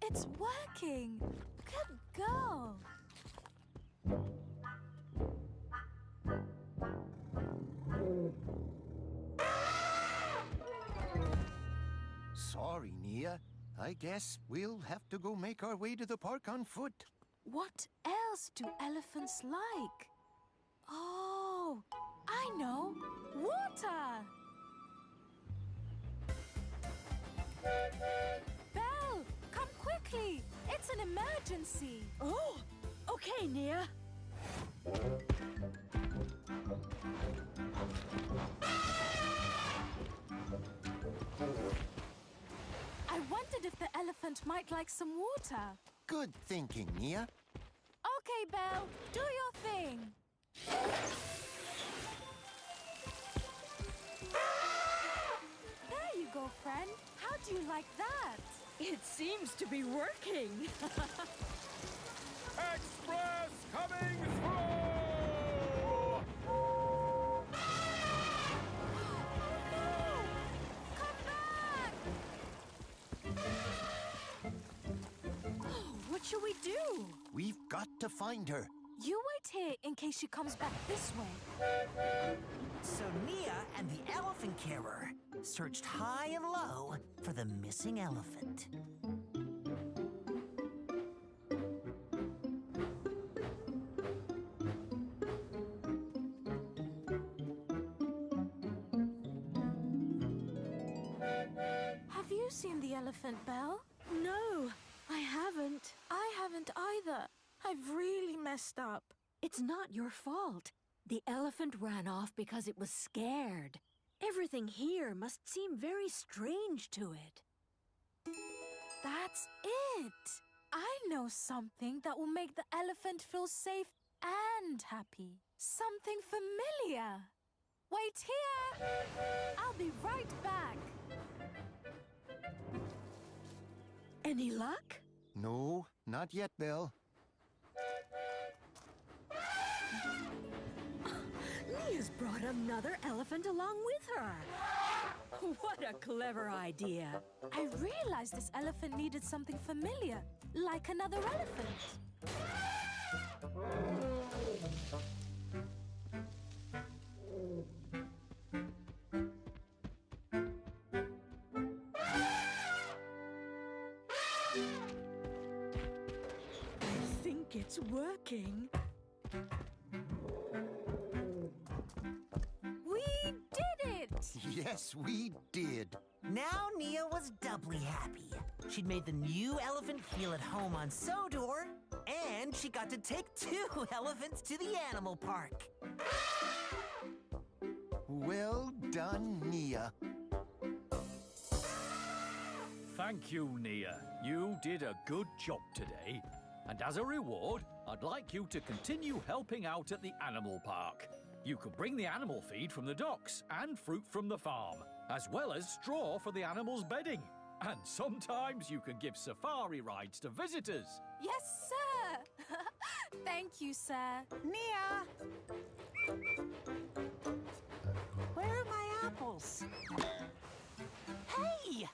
It's working! Good girl! Sorry, Nia. I guess we'll have to go make our way to the park on foot. What else do elephants like? Oh, I know! Water! Belle, come quickly! It's an emergency! Oh, okay, Nia. I wondered if the elephant might like some water. Good thinking, Nia. Okay, Belle, do your thing. There you go, friend. How do you like that? It seems to be working. Express coming through! Come back! What shall we do? We've got to find her. You wait here in case she comes back this way. So Nia and the elephant carer searched high and low for the missing elephant. Have you seen the elephant, Belle? No, I haven't. I haven't either. I've really messed up. It's not your fault. The elephant ran off because it was scared. Everything here must seem very strange to it. That's it. I know something that will make the elephant feel safe and happy. Something familiar. Wait here. I'll be right back. Any luck? No, not yet, Belle. Nia's brought another elephant along with her. What a clever idea. I realized this elephant needed something familiar, like another elephant. I think it's working. We did it! Yes, we did. Now Nia was doubly happy. She'd made the new elephant feel at home on Sodor, and she got to take 2 elephants to the animal park. Well done, Nia. Thank you, Nia. You did a good job today. And as a reward, I'd like you to continue helping out at the animal park. You can bring the animal feed from the docks and fruit from the farm, as well as straw for the animals' bedding. And sometimes you can give safari rides to visitors. Yes, sir! Thank you, sir. Nia! Where are my apples? Hey!